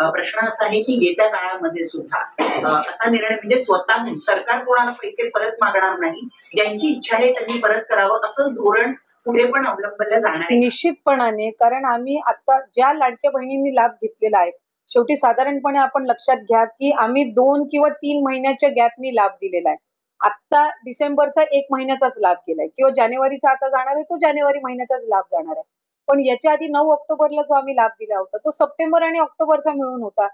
प्रश्न असा आहे की येत्या काळामध्ये सुद्धा असा निर्णय म्हणजे स्वतःहून सरकार कोणाला पैसे परत मागणार नाही, ज्यांची इच्छा आहे त्यांनी परत करावं असं धोरण पुढे पण अवलंबलं जाणार आहे? निश्चितपणाने, कारण आम्ही आता ज्या लाडक्या बहिणींनी लाभ घेतलेला आहे, शेवटी साधारणपणे आपण लक्षात घ्या की आम्ही 2 किंवा 3 महिन्याच्या गॅपनी लाभ दिलेला आहे. आता डिसेंबरचा 1 महिन्याचाच लाभ गेलाय किंवा जानेवारीचा आता जाणार आहे, तो जानेवारी महिन्याचाच लाभ जाणार आहे. पण याच्या आधी 9 ऑक्टोबरला जो आम्ही लाभ दिला होता, तो सप्टेंबर आणि ऑक्टोबरचा मिळून होता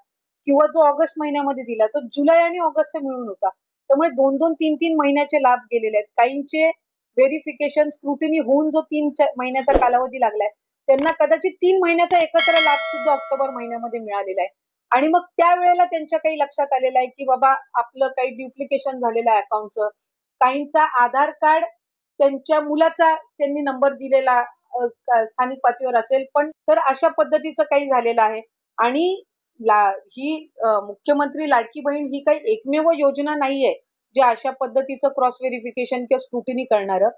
किंवा जो ऑगस्ट महिन्यामध्ये दिला, तो जुलै आणि ऑगस्टचा मिळून होता. त्यामुळे 2-2, 3-3 महिन्याचे लाभ गेलेले आहेत. काहींचे व्हेरिफिकेशन, स्क्रुटिनी होऊन जो 3 महिन्याचा कालावधी लागलाय, त्यांना कदाचित 3 महिन्याचा एकत्र लाभ सुद्धा ऑक्टोबर महिन्यामध्ये मिळालेला आहे. आणि मग त्यावेळेला त्यांच्या काही लक्षात आलेलं आहे, की बाबा आपलं काही ड्युप्लिकेशन झालेलं आहे अकाउंटचं. काहींचा आधार कार्ड त्यांच्या मुलाचा त्यांनी नंबर दिलेला स्थानिक पातळीवर असेल, पण तर अशा पद्धतीचं काही झालेलं आहे. आणि ही मुख्यमंत्री लाडकी बहीण ही काही एकमेव योजना नाहीये, जे अशा पद्धतीचं क्रॉस व्हेरिफिकेशन किंवा स्क्रुटिनी करणारं.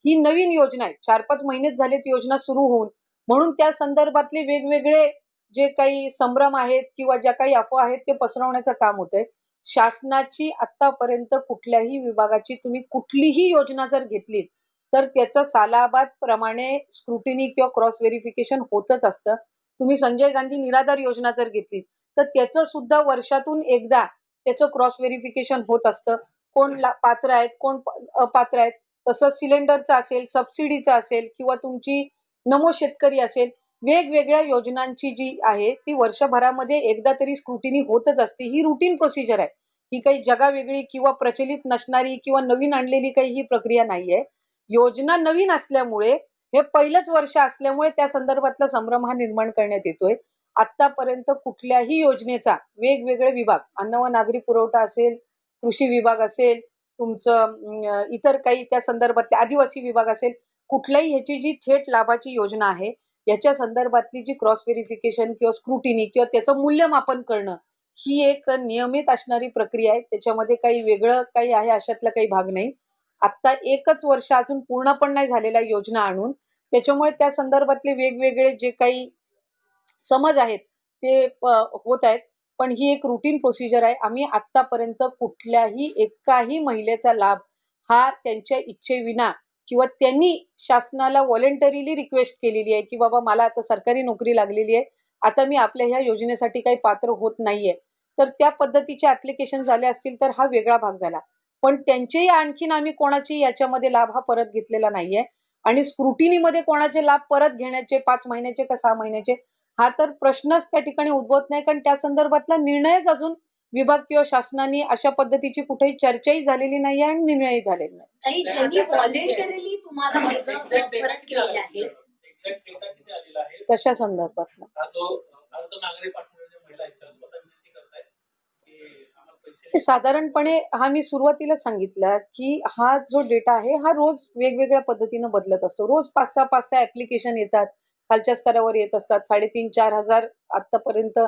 ही नवीन योजना आहे. 4-5 महिनेच झालेत योजना सुरू होऊन. म्हणून त्या संदर्भातले वेगवेगळे जे काही संभ्रम आहेत किंवा ज्या काही अफवा आहेत ते पसरवण्याचं काम होतंय. शासनाची आतापर्यंत कुठल्याही विभागाची तुम्ही कुठलीही योजना जर घेतलीत, तर त्याचं सालाबाद प्रमाणे स्क्रुटिनी किंवा क्रॉस व्हेरिफिकेशन होतच असतं. तुम्ही संजय गांधी निराधार योजना जर घेतली, तर त्याचं सुद्धा वर्षातून एकदा त्याचं क्रॉस व्हेरिफिकेशन होत असतं. कोण पात्र आहेत, कोण अपात्र आहेत. तसंच सिलेंडरचं असेल, सबसिडीचं असेल किंवा तुमची नमो शेतकरी असेल, वेगवेगळ्या योजनांची जी आहे ती वर्षभरामध्ये एकदा तरी स्क्रुटिनी होतच असते. ही रुटीन प्रोसिजर आहे. ही काही जगावेगळी किंवा प्रचलित नसणारी किंवा नवीन आणलेली काही ही प्रक्रिया नाहीये. योजना नवीन असल्यामुळे, हे पहिलंच वर्ष असल्यामुळे त्या संदर्भातला संभ्रम हा निर्माण करण्यात येतोय. आतापर्यंत कुठल्याही योजनेचा वेगवेगळे विभाग, अन्न व नागरी पुरवठा असेल, कृषी विभाग असेल, तुमचं इतर काही त्या संदर्भातले आदिवासी विभाग असेल, कुठल्याही ह्याची जी थेट लाभाची योजना आहे, याच्या संदर्भातली जी क्रॉस व्हेरिफिकेशन किंवा स्क्रुटिनी किंवा त्याचं मूल्यमापन करणं, ही एक नियमित असणारी प्रक्रिया आहे. त्याच्यामध्ये काही वेगळं काही आहे अशातला काही भाग नाही. आता 1च वर्ष अजून पूर्ण पण नाही झालेला योजना आणून. त्याच्यामुळे त्या संदर्भातले वेगवेगळे जे काही समज आहेत ते होत आहेत. पण ही एक रुटीन प्रोसिजर आहे. आम्ही आत्तापर्यंत कुठल्याही एकाही महिलेचा लाभ हा त्यांच्या इच्छेविना किंवा त्यांनी शासनाला व्हॉलंटरीली रिक्वेस्ट केलेली आहे, की बाबा मला आता सरकारी नोकरी लागलेली आहे. आता मी आपल्या ह्या योजनेसाठी काही पात्र होत नाहीये. तर त्या पद्धतीचे ॲप्लिकेशन झाले असतील तर हा वेगळा भाग झाला. पण त्यांचेही आणखीन आम्ही कोणाची याच्यामध्ये लाभ हा परत घेतलेला नाहीये. आणि स्क्रुटिनीमध्ये कोणाचे लाभ परत घेण्याचे 5 महिन्याचे का 6 महिन्याचे हा तर प्रश्नच त्या ठिकाणी उद्भवत नाही, कारण त्या संदर्भातला निर्णयच अजून विभाग किंवा शासनाने अशा पद्धतीची कुठेही चर्चाही झालेली नाही आणि निर्णयही झालेला नाही. काही ज्यांनी व्हॉलंटरीली तुम्हाला अर्ज परत केलेले आहेत, कशा संदर्भातला साधारणपणे हा मी सुरुवातीला सांगितलं की हा जो डेटा आहे हा रोज वेगवेगळ्या पद्धतीनं बदलत असतो. रोज 5-6 ऍप्लिकेशन येतात, खालच्या स्तरावर येत असतात. 3,500-4,000 आतापर्यंत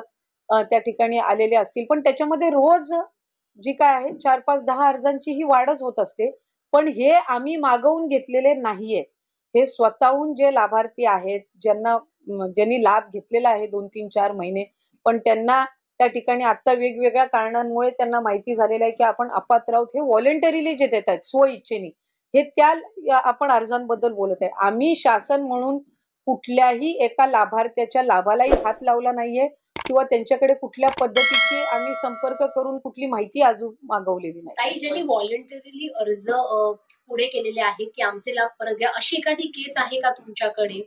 त्या ठिकाणी आलेले असतील. पण त्याच्यामध्ये रोज जी काय आहे 4-5-10 अर्जांची ही वाढच होत असते. पण हे आम्ही मागवून घेतलेले नाहीये. हे स्वतःहून जे लाभार्थी आहेत, ज्यांनी लाभ घेतलेला आहे 2-3-4 महिने, पण त्यांना त्या ठिकाणी आता वेगवेगळ्या कारणांमुळे त्यांना माहिती झालेलं आहे की आपण अपात्र आहोत. हे व्हॉलंटरीली जे देत आहेत स्वइच्छेने, हे त्या आपण अर्जांबद्दल बोलत आहे. आम्ही शासन म्हणून कुठल्याही एका लाभार्थ्याच्या लाभालाही हात लावला नाहीये किंवा त्यांच्याकडे कुठल्या पद्धतीची आम्ही संपर्क करून कुठली माहिती अजून मागवलेली नाही. काही ज्यांनी व्हॉलंटरीली अर्ज पुढे केलेले आहेत की आमचे लाभ परत घ्या, अशी एखादी केस आहे का तुमच्याकडे?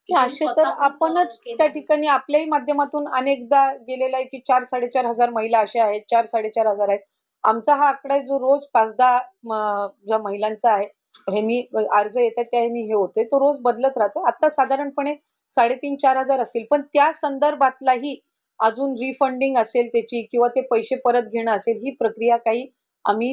असे तर आपणच त्या ठिकाणी आपल्याही माध्यमातून अनेकदा गेलेला आहे की 4,000-4,500 महिला अशा आहेत, 4,000-4,500 आहेत. आमचा हा आकडा आहे जो रोज 5-10 ज्या महिलांचा आहे, ह्यांनी अर्ज येतात त्या ह्यांनी हे होते, तो रोज बदलत राहतो. आता साधारणपणे 3,500-4,000 असतील. पण त्या संदर्भातलाही अजून रिफंडिंग असेल त्याची किंवा ते पैसे परत घेणं असेल, ही प्रक्रिया काही आम्ही